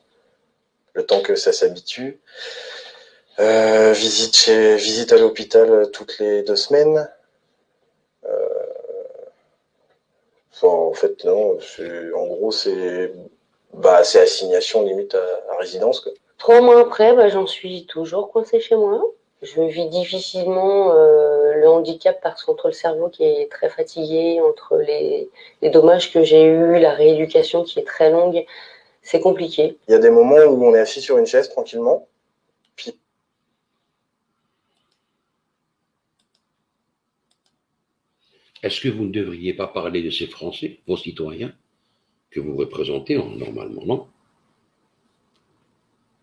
le temps que ça s'habitue. Visite à l'hôpital toutes les 2 semaines. En fait, non. En gros, c'est assignation limite à résidence, quoi. 3 mois après, j'en suis toujours coincée chez moi. Je vis difficilement le handicap parce qu'entre le cerveau qui est très fatigué, entre les dommages que j'ai eus, la rééducation qui est très longue, c'est compliqué. Il y a des moments où on est assis sur une chaise tranquillement. Puis... Est-ce que vous ne devriez pas parler de ces Français, vos citoyens, que vous représentez normalement, non?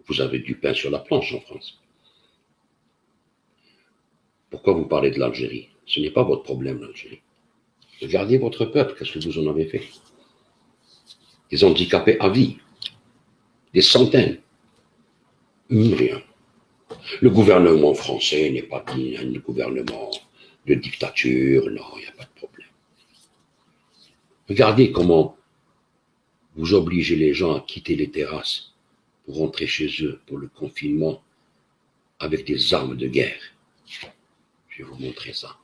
Vous avez du pain sur la planche en France. Pourquoi vous parlez de l'Algérie? Ce n'est pas votre problème, l'Algérie. Regardez votre peuple, qu'est-ce que vous en avez fait? Des handicapés à vie, des centaines. Rien. Le gouvernement français n'est pas un gouvernement de dictature, non, il n'y a pas de problème. Regardez comment vous obligez les gens à quitter les terrasses pour rentrer chez eux pour le confinement avec des armes de guerre. Je vais vous montrer ça.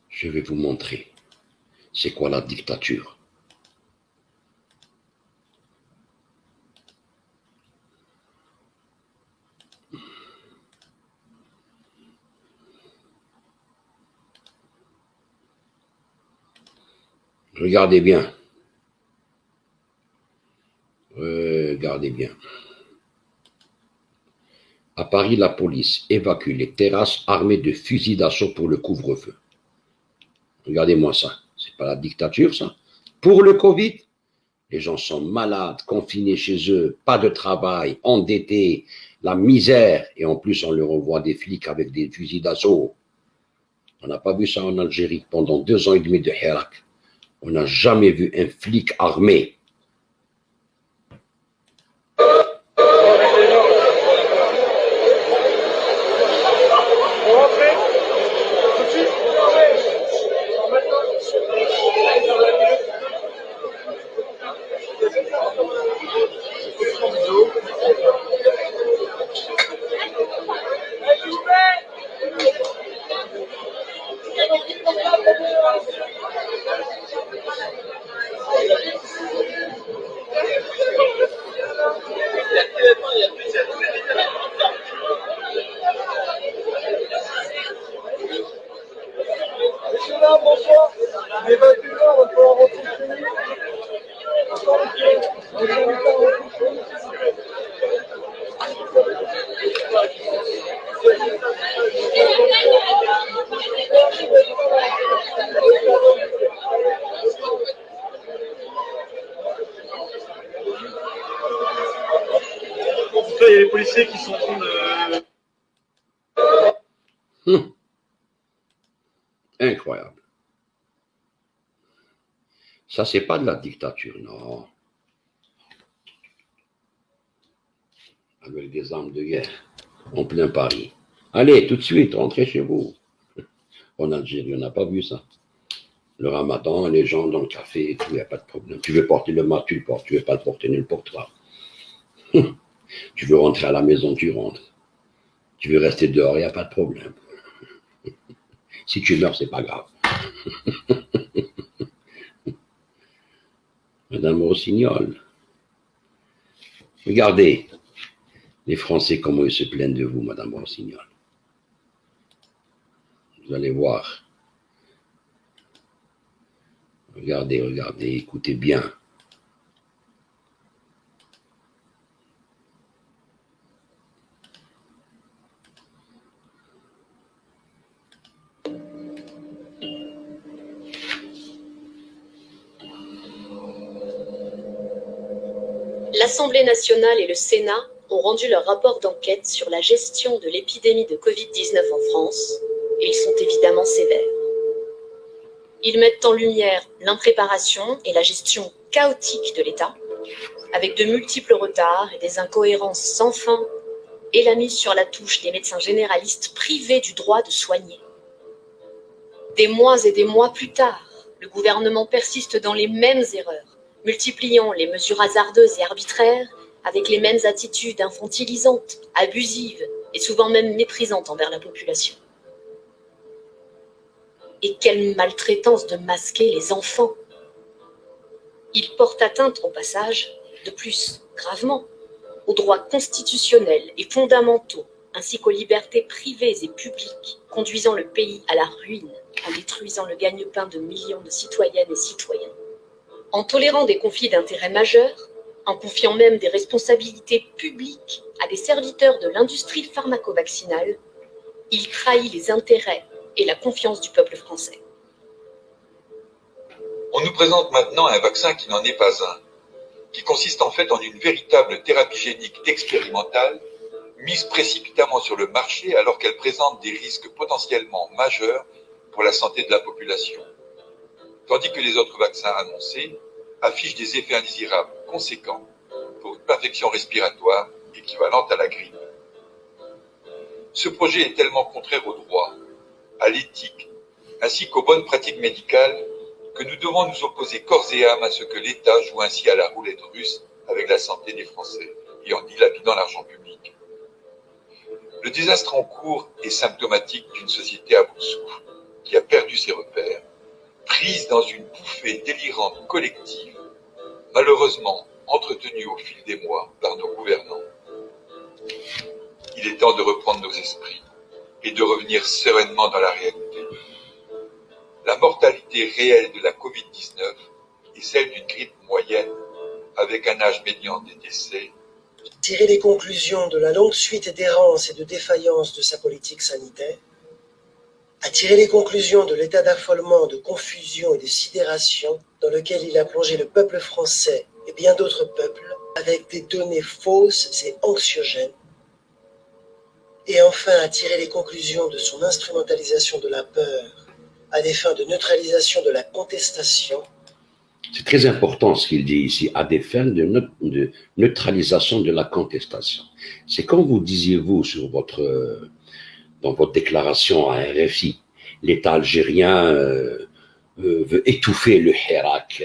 Je vais vous montrer c'est quoi la dictature. Regardez bien. Regardez bien. À Paris, la police évacue les terrasses armées de fusils d'assaut pour le couvre-feu. Regardez-moi ça. C'est pas la dictature, ça? Pour le Covid, les gens sont malades, confinés chez eux, pas de travail, endettés, la misère. Et en plus, on leur envoie des flics avec des fusils d'assaut. On n'a pas vu ça en Algérie pendant 2 ans et demi de Hirak. On n'a jamais vu un flic armé. Il y a les policiers qui sont en train de... Incroyable. Ça, c'est pas de la dictature, non. Avec des armes de guerre, en plein Paris. Allez, tout de suite, rentrez chez vous. En Algérie, on n'a pas vu ça. Le ramadan, les gens dans le café et tout, il n'y a pas de problème. Tu veux porter le masque, tu le portes. Tu veux pas le porter, ne le porte pas. Tu veux rentrer à la maison, tu rentres. Tu veux rester dehors, il n'y a pas de problème. Si tu meurs, c'est pas grave. Madame Rossignol, regardez les Français comment ils se plaignent de vous, Madame Rossignol. Vous allez voir. Regardez, regardez, écoutez bien. L'Assemblée nationale et le Sénat ont rendu leur rapport d'enquête sur la gestion de l'épidémie de Covid-19 en France, et ils sont évidemment sévères. Ils mettent en lumière l'impréparation et la gestion chaotique de l'État, avec de multiples retards et des incohérences sans fin, et la mise sur la touche des médecins généralistes privés du droit de soigner. Des mois et des mois plus tard, le gouvernement persiste dans les mêmes erreurs, multipliant les mesures hasardeuses et arbitraires avec les mêmes attitudes infantilisantes, abusives et souvent même méprisantes envers la population. Et quelle maltraitance de masquer les enfants! Il porte atteinte au passage, de plus gravement, aux droits constitutionnels et fondamentaux, ainsi qu'aux libertés privées et publiques, conduisant le pays à la ruine en détruisant le gagne-pain de millions de citoyennes et citoyens. En tolérant des conflits d'intérêts majeurs, en confiant même des responsabilités publiques à des serviteurs de l'industrie pharmaco-vaccinale, il trahit les intérêts et la confiance du peuple français. On nous présente maintenant un vaccin qui n'en est pas un, qui consiste en fait en une véritable thérapie génique expérimentale mise précipitamment sur le marché alors qu'elle présente des risques potentiellement majeurs pour la santé de la population. Tandis que les autres vaccins annoncés affichent des effets indésirables conséquents pour une infection respiratoire équivalente à la grippe. Ce projet est tellement contraire au droit, à l'éthique, ainsi qu'aux bonnes pratiques médicales que nous devons nous opposer corps et âme à ce que l'État joue ainsi à la roulette russe avec la santé des Français et en dilapidant l'argent public. Le désastre en cours est symptomatique d'une société à bout de souffle, qui a perdu ses repères, prise dans une bouffée délirante collective, malheureusement entretenue au fil des mois par nos gouvernants. Il est temps de reprendre nos esprits et de revenir sereinement dans la réalité. La mortalité réelle de la Covid-19 est celle d'une grippe moyenne, avec un âge médian des décès. Tirer les conclusions de la longue suite d'errances et de défaillances de sa politique sanitaire, à tirer les conclusions de l'état d'affolement, de confusion et de sidération dans lequel il a plongé le peuple français et bien d'autres peuples avec des données fausses et anxiogènes, et enfin à tirer les conclusions de son instrumentalisation de la peur à des fins de neutralisation de la contestation. C'est très important ce qu'il dit ici, à des fins de neutralisation de la contestation. C'est comme vous disiez, vous, dans votre déclaration à RFI, l'État algérien veut étouffer le Hirak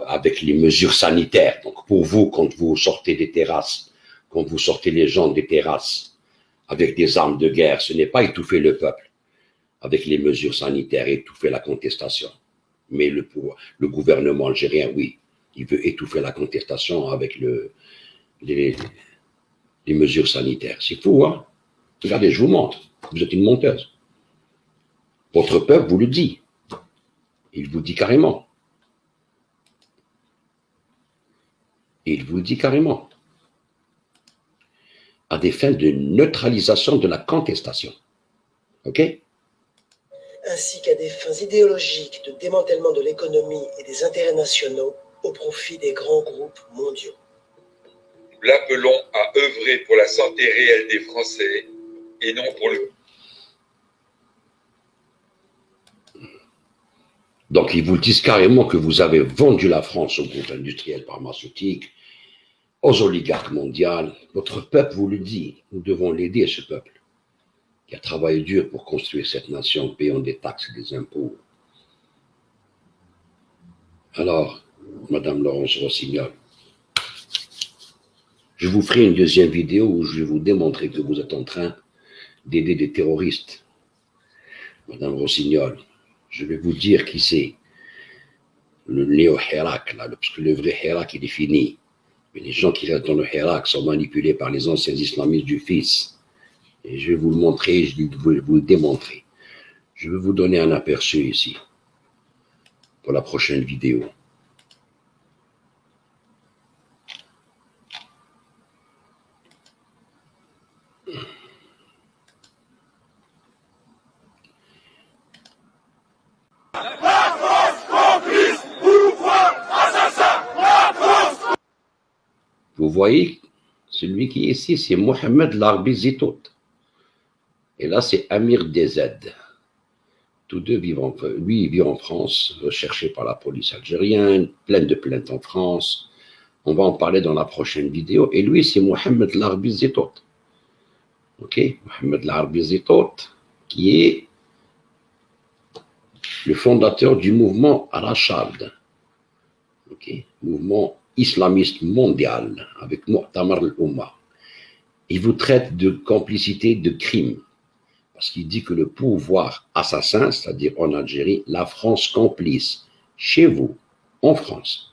avec les mesures sanitaires. Donc pour vous, quand vous sortez des terrasses, quand vous sortez les gens des terrasses avec des armes de guerre, ce n'est pas étouffer le peuple avec les mesures sanitaires, étouffer la contestation. Mais le gouvernement algérien, oui, il veut étouffer la contestation avec les mesures sanitaires. C'est fou, hein? Regardez, je vous montre. Vous êtes une menteuse. Votre peuple vous le dit. Il vous dit carrément. Il vous dit carrément. À des fins de neutralisation de la contestation. OK? Ainsi qu'à des fins idéologiques de démantèlement de l'économie et des intérêts nationaux au profit des grands groupes mondiaux. Nous l'appelons à œuvrer pour la santé réelle des Français et non pour le... Donc, ils vous disent carrément que vous avez vendu la France au groupe industriel pharmaceutique, aux oligarques mondiaux. Votre peuple vous le dit. Nous devons l'aider, ce peuple, qui a travaillé dur pour construire cette nation, payant des taxes et des impôts. Alors, Madame Laurence Rossignol, je vous ferai une deuxième vidéo où je vais vous démontrer que vous êtes en train d'aider des terroristes. Madame Rossignol, je vais vous dire qui c'est. Le néo-Hirak, là, parce que le vrai Hirak, il est fini. Mais les gens qui restent dans le Hirak sont manipulés par les anciens islamistes du Fils. Et je vais vous le montrer, je vais vous le démontrer. Je vais vous donner un aperçu ici, pour la prochaine vidéo. Vous voyez, celui qui est ici, c'est Mohamed Larbi Zitout. Et là, c'est Amir DZ. Tous deux vivent lui, il vit en France, recherché par la police algérienne, plein de plaintes en France. On va en parler dans la prochaine vidéo. Et lui, c'est Mohamed Larbi Zitout. Ok, Mohamed Larbi Zitout, qui est le fondateur du mouvement Rachad. Okay. Mouvement islamiste mondial avec Mu'tamar al-Umma. Il vous traite de complicité de crime. Parce qu'il dit que le pouvoir assassin, c'est-à-dire en Algérie, la France complice, chez vous, en France.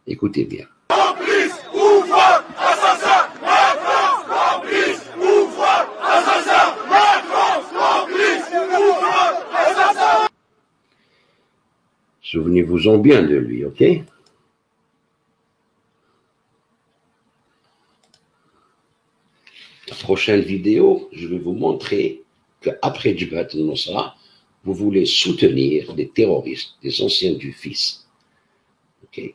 Écoutez bien. Complice, pouvoir, assassin, Macron, complice, pouvoir, assassin, Macron, complice, pouvoir, assassin. Souvenez-vous-en bien de lui, ok? La prochaine vidéo, je vais vous montrer qu'après Jabhat al-Nusra, vous voulez soutenir des terroristes, des anciens du fils. Ok?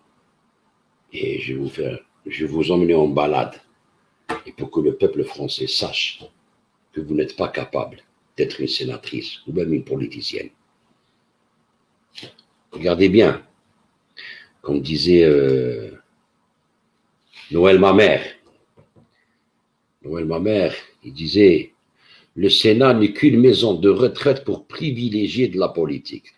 Et je vais vous emmener en balade. Et pour que le peuple français sache que vous n'êtes pas capable d'être une sénatrice ou même une politicienne. Regardez bien, comme disait Noël Mamère. Noël Mamère, il disait, le Sénat n'est qu'une maison de retraite pour privilégier de la politique.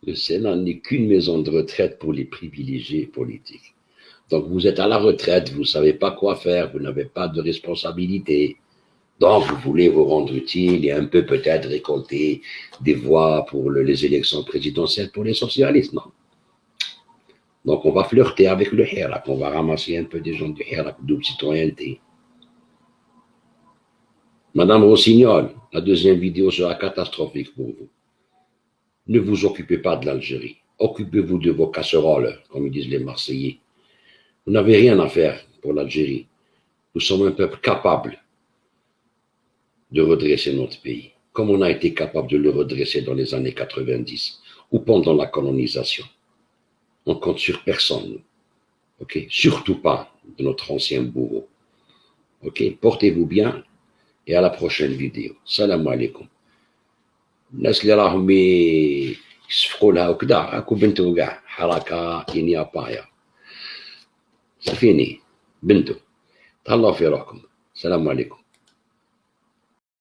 Le Sénat n'est qu'une maison de retraite pour les privilégiés politiques. Donc vous êtes à la retraite, vous ne savez pas quoi faire, vous n'avez pas de responsabilité. Donc vous voulez vous rendre utile et un peu peut-être récolter des voix pour les élections présidentielles pour les socialistes, non. Donc on va flirter avec le Hirak, on va ramasser un peu des gens du Hirak, double citoyenneté. Madame Rossignol, la deuxième vidéo sera catastrophique pour vous. Ne vous occupez pas de l'Algérie. Occupez-vous de vos casseroles, comme ils disent les Marseillais. Vous n'avez rien à faire pour l'Algérie. Nous sommes un peuple capable de redresser notre pays, comme on a été capable de le redresser dans les années 90 ou pendant la colonisation. On compte sur personne. Ok? Surtout pas de notre ancien bourreau. Ok? Portez-vous bien et à la prochaine vidéo. Salam alaikum. الناس اللي راهم يصفقوا لها وكذا راكو بنتو كاع حركه كينيا بايا صافيني بنتو تهلاو في روحكم السلام عليكم.